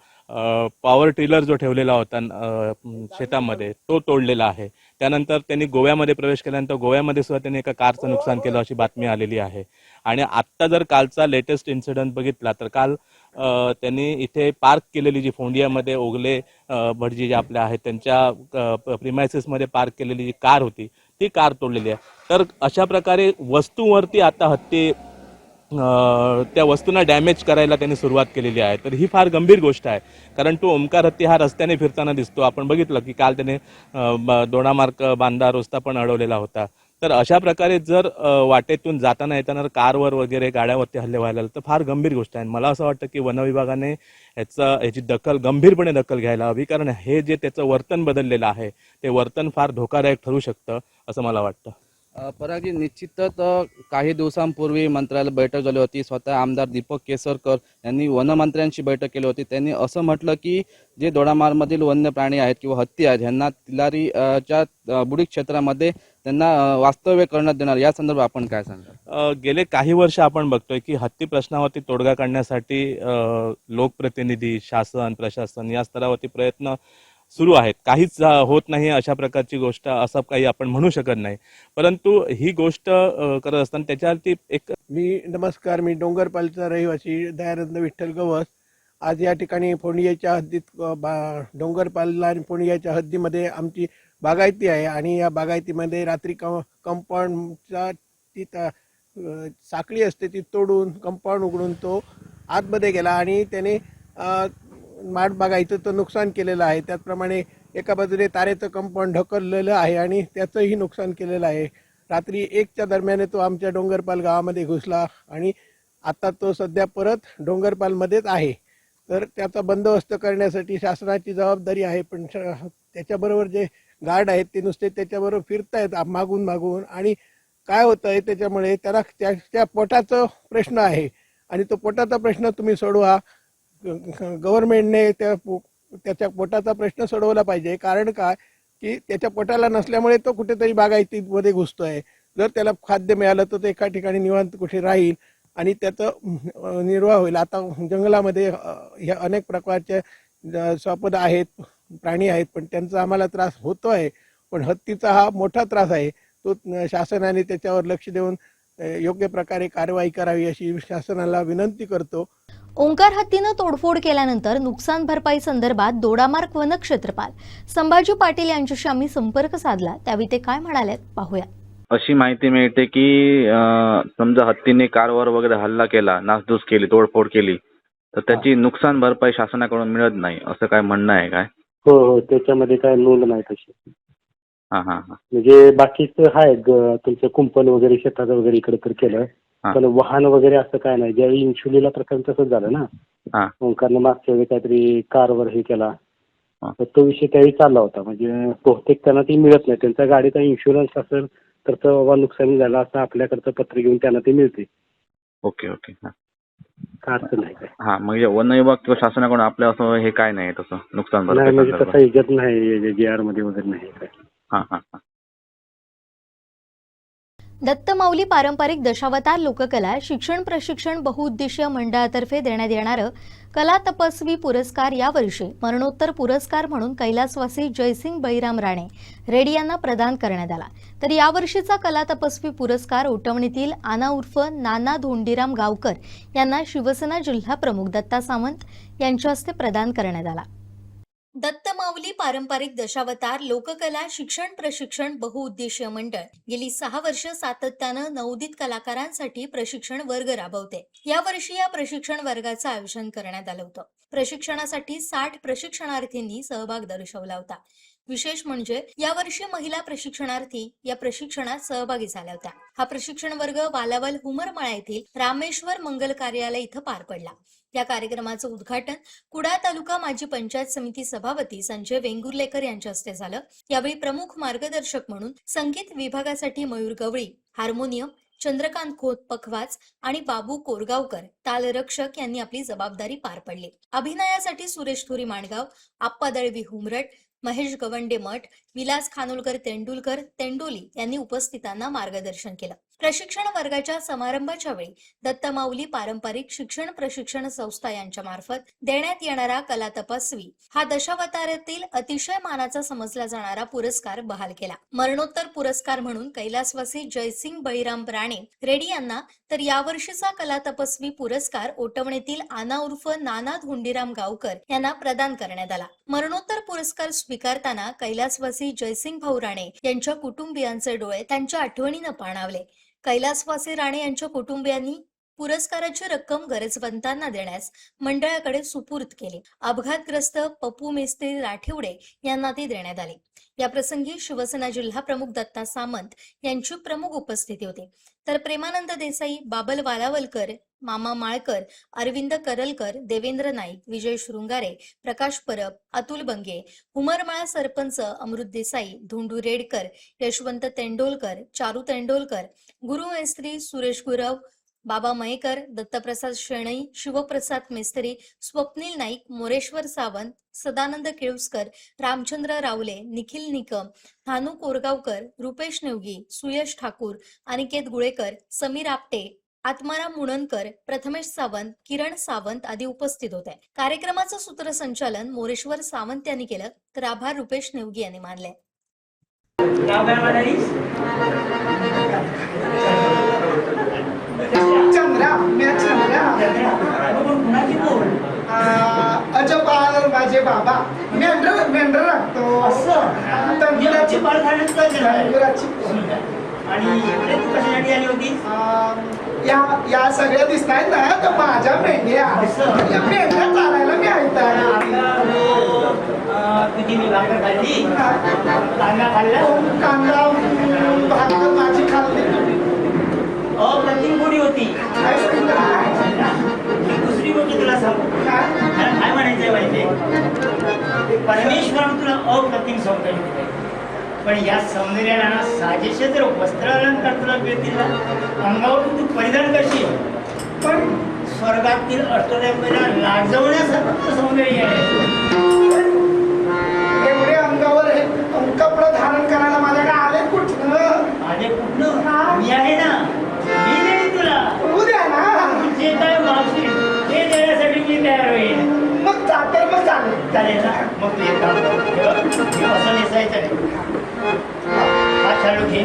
पॉवर टिलर जो ठेवलेला होता शेतामध्ये तो तोडलेला आहे। त्यानंतर त्यांनी गोव्यामध्ये प्रवेश केल्यानंतर गोव्यामध्ये सुद्धा त्यांनी एका कारचं नुकसान केलं अशी बातमी आलेली आहे। आणि आत्ता जर कालचा लेटेस्ट इन्सिडेंट बघितला तर काल त्यांनी इथे पार्क केलेली जी फोंडियामध्ये ओगले भटजी जे आपल्या आहेत त्यांच्या प्रिमायसेसमध्ये पार्क केलेली जी कार होती ती कार तोडलेली आहे। तर अशा प्रकारे वस्तूंवरती आता हत्ती त्या वस्तूंना डॅमेज करायला त्यांनी सुरुवात केलेली आहे। तर ही फार गंभीर गोष्ट आहे, कारण तो ओंकार हत्ती हा रस्त्याने फिरताना दिसतो। आपण बघितलं की काल त्याने दोडामार्ग बांधा रस्ता पण अडवलेला होता। तर अशा प्रकारे जर वाटेतून जाताना येताना कारवर वगैरे गाड्यावरती हल्ले व्हायला लागले तर फार गंभीर गोष्ट आहे. मला असं वाटतं की वनविभागाने याची गंभीरपणे दखल घ्यायला हवी, कारण हे जे त्याचं वर्तन बदललेलं आहे ते वर्तन फार धोकादायक ठरू शकतं असं मला वाटतं. परागजी, निश्चितच काही दिवसांपूर्वी मंत्र्याला बैठक झाली होती. स्वतः आमदार दीपक केसरकर यांनी वनमंत्र्यांची बैठक केली होती. त्यांनी असं म्हटलं की जे दोडामार्गमधील वन्य प्राणी आहेत किंवा हत्ती आहेत ह्यांना तिलारीच्या बुडीक क्षेत्रामध्ये त्यांना वास्तव्य करण्यात देणार. या संदर्भात आपण काय सांगाल? गेले काही वर्ष आपण बघतोय की हत्ती प्रश्नावरती तोडगा काढण्यासाठी लोकप्रतिनिधी, शासन, प्रशासन या स्तरावरती प्रयत्न सुरू आहेत. काहीच होत नाही अशा प्रकारची गोष्ट असं काही आपण म्हणू शकत नाही. परंतु ही गोष्ट करत असताना त्याच्यावरती एक नमस्कार, मी डोंगरपालचा रहिवासी दयानंद विठ्ठल गवस. आज या ठिकाणी फोंडियाच्या हद्दीत डोंगरपाल आणि फोंडियाच्या हद्दीमध्ये आमची बागायती आहे आणि या बागायतीमध्ये रात्री कंपाऊंडचा ती साखळी असते ती तोडून कंपाऊंड उघडून तो आतमध्ये गेला आणि त्याने माठ बागायतीचं नुकसान केलेलं आहे. त्याचप्रमाणे एका बाजूने तारेचं कंपाऊंड ढकललेलं आहे आणि त्याचंही नुकसान केलेलं आहे. रात्री 1च्या दरम्यान तो आमच्या डोंगरपाल गावामध्ये घुसला आणि आता तो सध्या परत डोंगरपालमध्येच आहे. तर त्याचा बंदोबस्त करण्यासाठी शासनाची जबाबदारी आहे, पण त्याच्याबरोबर जे गार्ड आहेत ते नुसते त्याच्याबरोबर फिरतायत मागून आणि काय होतं आहे त्याच्यामुळे त्याला त्या पोटाचा प्रश्न आहे आणि तो पोटाचा प्रश्न तुम्ही सोडवा. गव्हर्नमेंटने त्याच्या पोटाचा प्रश्न सोडवला पाहिजे. कारण काय की त्याच्या पोटाला नसल्यामुळे तो कुठेतरी बागायतीमध्ये घुसतोय. जर त्याला खाद्य मिळालं तर तो एका ठिकाणी निवांत कुठे राहील आणि त्याचं निर्वाह होईल. आता जंगलामध्ये ह्या अनेक प्रकारचे संपदा आहेत, प्राणी आहेत, पण त्यांचा आम्हाला त्रास होतो आहे. पण हत्तीचा हा मोठा त्रास आहे. तो शासनाने त्याच्यावर लक्ष देऊन योग्य प्रकारे कारवाई करावी अशी शासनाला विनंती करतो. ओंकार हत्तीनं तोडफोड केल्यानंतर नुकसान भरपाई संदर्भात दोडामार्ग वनक्षेत्रपाल संभाजी पाटील यांच्याशी आम्ही संपर्क साधला. त्यावेळी ते काय म्हणालेत पाहूया. अशी माहिती मिळते की समजा हत्तीने कारवर वगैरे हल्ला केला, नासधूस केली, तोडफोड केली तर त्याची नुकसान भरपाई शासनाकडून मिळत नाही असं काय म्हणणं आहे काय? हो, त्याच्यामध्ये काय नोंद नाही तशी. हां हां हां. म्हणजे बाकीचं आहे तुमचं कुंपण वगैरे शेतात वगैरे इकडे तर केलं, पण वाहन वगैरे असं काय नाही. ज्यावेळी इन्शुलीला प्रकरण तसंच झालं ना, ओंकारनं मागच्या वेळी काहीतरी कारवर हे केला तर तो विषय त्यावेळी चालला होता. म्हणजे बहुतेक त्यांना ती मिळत नाही. त्यांचा गाडीचा इन्शुरन्स असेल तर बाबा नुकसानी झालं असं आपल्याकडचं पत्र घेऊन त्यांना ते मिळते. Okay okay. हां, अडचण नाही काय. हां, म्हणजे वन विभाग किंवा शासनाकडून आपल्या असं हे काय नाही तसं नुकसान नाही, भरपाई म्हणजे संदर्भात? तसं ह्याच्यात नाही, JR मध्ये वगैरे नाही काय. हां हां हां. दत्तमाऊली पारंपरिक दशावतार लोककला शिक्षण प्रशिक्षण बहुउद्देशीय मंडळातर्फे देण्यात येणारं कला तपस्वी पुरस्कार यावर्षी मरणोत्तर पुरस्कार म्हणून कैलासवासी जयसिंग बळीराम राणे रेड्डी यांना प्रदान करण्यात आला. तर यावर्षीचा कला तपस्वी पुरस्कार उटवणीतील आना उर्फ नाना धोंडीराम गावकर यांना शिवसेना जिल्हा प्रमुख दत्ता सामंत यांच्या हस्ते प्रदान करण्यात आला. दत्तमाऊली पारंपरिक दशावतार लोककला शिक्षण प्रशिक्षण बहुउद्देशीय मंडळ गेली 6 वर्ष सातत्यानं नवोदित कलाकारांसाठी प्रशिक्षण वर्ग राबवते. यावर्षी या प्रशिक्षण वर्गाचं आयोजन करण्यात आलं होतं. प्रशिक्षणासाठी 60 प्रशिक्षणार्थींनी सहभाग दर्शवला होता. विशेष म्हणजे यावर्षी महिला प्रशिक्षणार्थी या प्रशिक्षणात सहभागी झाल्या होत्या. हा प्रशिक्षण वर्ग वालावल हुमरमाळा येथील रामेश्वर मंगल कार्यालय इथं पार पडला. या कार्यक्रमाचं उद्घाटन कुडाळ तालुका माजी पंचायत समिती सभापती संजय वेंगुर्लेकर यांच्या हस्ते झालं. यावेळी प्रमुख मार्गदर्शक म्हणून संगीत विभागासाठी मयूर गवळी, हार्मोनियम, चंद्रकांत खोत पखवाज आणि बाबू कोरगावकर तालरक्षक यांनी आपली जबाबदारी पार पडली. अभिनयासाठी सुरेश थोरी माणगाव, आप्पा दळवी हुमरट, महेश गवंडे मठ, विलास खानोलकर तेंडुलकर तेंडोली यांनी उपस्थितांना मार्गदर्शन केलं. प्रशिक्षण वर्गाच्या समारंभाच्या वेळी दत्तमाऊली पारंपरिक शिक्षण प्रशिक्षण संस्था यांच्या मार्फत देण्यात येणारा कला तपस्वी हा दशावतारातील अतिशय मानाचा समजला जाणारा पुरस्कार बहाल केला. मरणोत्तर पुरस्कार म्हणून कैलासवासी जयसिंग बळीराम राणे रेड्डी यांना, तर यावर्षीचा कला तपस्वी पुरस्कार ओटवणीतील आना उर्फ नाना धोंडीराम गावकर यांना प्रदान करण्यात आला. मरणोत्तर पुरस्कार स्वीकारताना कैलासवासी जयसिंग भाऊ राणे यांच्या कुटुंबियांचे डोळे त्यांच्या आठवणीनं पाणावले. कैलासवासी राणे यांच्या कुटुंबियांनी पुरस्काराची रक्कम गरजवंतांना देण्यास मंडळाकडे सुपूर्द केली. अपघातग्रस्त पप्पू मेस्त्री राठिवडे यांना ती देण्यात आली. या प्रसंगी शिवसेना जिल्हा प्रमुख दत्ता सामंत यांची प्रमुख उपस्थिती होती. तर प्रेमानंद देसाई, बाबल वालावलकर, मामा माळकर, अरविंद करलकर, देवेंद्र नाईक, विजय शृंगारे, प्रकाश परब, अतुल बंगे, उमरमाळा सरपंच अमृत देसाई, धोंडू रेडकर, यशवंत तेंडोलकर, चारू तेंडोलकर, गुरु मेस्त्री सुरेश गुरव, बाबा मयेकर, दत्तप्रसाद शेणई, शिवप्रसाद मेस्त्री, स्वप्नील नाईक, मोरेश्वर सावंत, सदानंद केळुसकर, रामचंद्र रावले, निखिल निकम, थानू कोरगावकर, रुपेश नेवगी, सुयश ठाकूर, अनिकेत गुळेकर, समीर आपटे, आत्माराम मुणनकर, प्रथमेश सावंत, किरण सावंत आदी उपस्थित होते. कार्यक्रमाचं सूत्रसंचालन मोरेश्वर सावंत यांनी केलं, तर आभार रुपेश नेवगी यांनी मानले. अजबाल माझे बाबा मेंढर लागतो या सगळ्या दिसतायत ना तर माझ्या मेंढ्या चालायला मी कांदा भाकर माझी खाल्ली अप्रतिम गोडी होती. दुसरी गोष्ट तुला सांगू काय म्हणायचंय माहितीये, परमेश्वरानं तुला अप्रतिम सौंदर्य दिलंय, पण या सौंदर्याला ना साजेसे जर वस्त्र अलंकार तुला मिळतील ना, अंगावरून तू परिधान करशील, पण स्वर्गातील अष्टदेवतेला लाजवण्यासारखं सौंदर्य आहे. एवढे अंगावर कपडे धारण करायला माझ्याकडे आले कुठनं? आले कुठनं? मी आहे ना, मी देईन तुला. उद्या ना जे काय मागशील ते देण्यासाठी मी तयार होईल. मग जाते मग चालेल. चालेल ना, मग तू एक काम कर, असं नेसायचं नाही. हा चालू घे.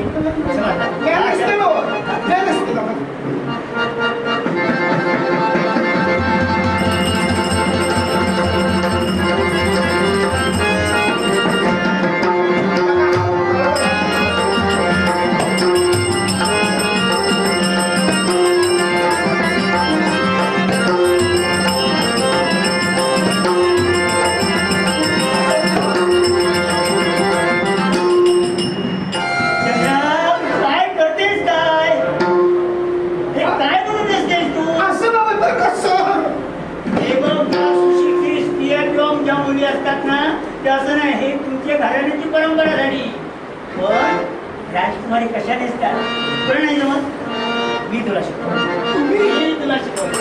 असं नाही, हे तुमच्या घराण्याची परंपरा झाली. पण राजकुमारी कशा नेसतात तुला नाही जमत, मी तुला शिकवतो. मी तुला शिकवतो.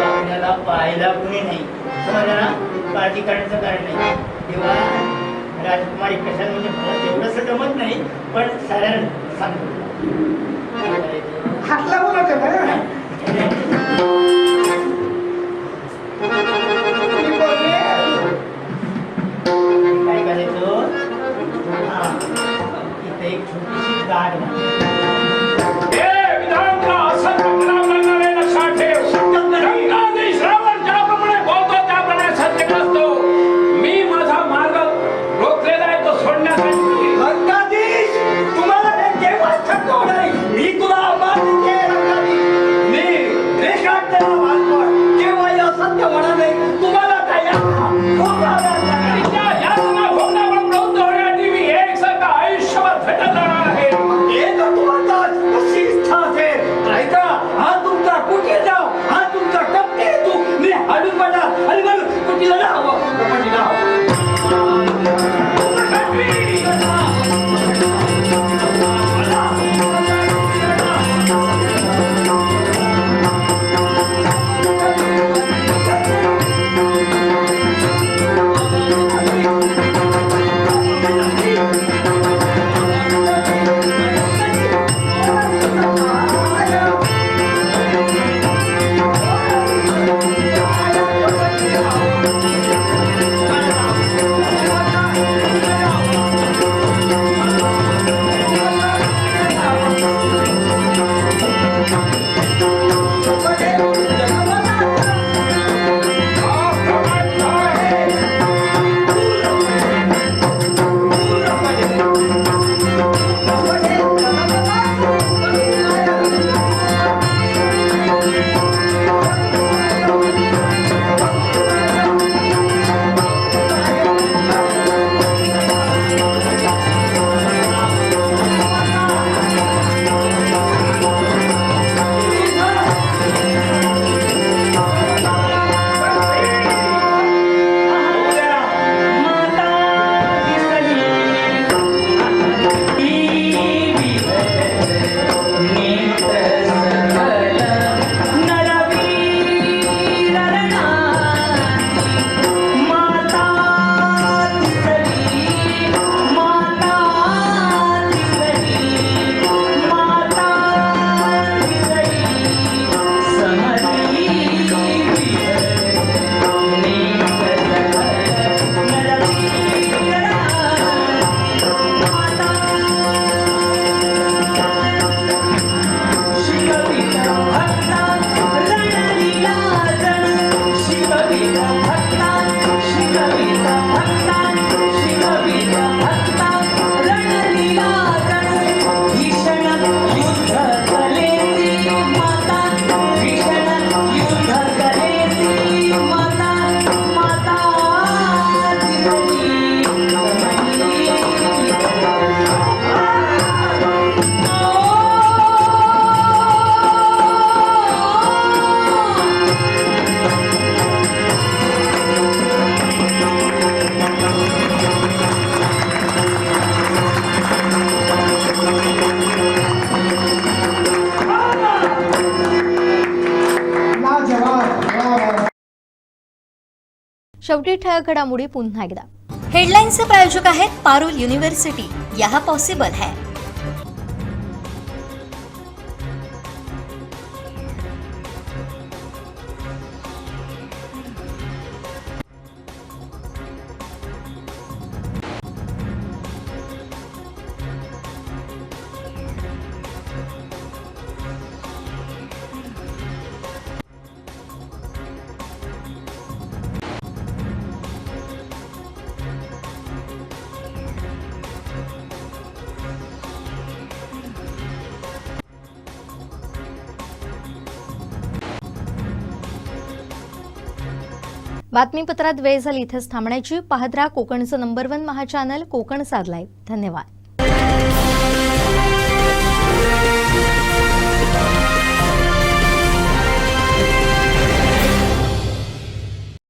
आपल्याला पाहायला कुणी नाही, समजलं ना, काळजी करण्याचं कारण नाही. तेव्हा राजकुमारी कशा म्हणजे मला तेवढंसं जमत नाही, पण साधारण सांगतो. हात लागू नका. काय करायचं, इथे एक छोटीशी गाठ मी माझा मार्ग रोखलेला आहे तो सोडण्यासाठी. तुम्हाला मी तुला सत्य म्हणाले तुम्हाला काय आयुष्यभर भेटत राहणार आहे. शेवटी ठळक घडामोडी पुन्हा एकदा. हेडलाईन्सचे प्रायोजक आहेत पारुल युनिव्हर्सिटी. यह पॉसिबल है. बातमीपत्रात वेळ झाली इथेच थांबण्याची. पाहत राहा कोकणचं नंबर 1 महा चॅनल कोकण साध लाईव्ह. धन्यवाद.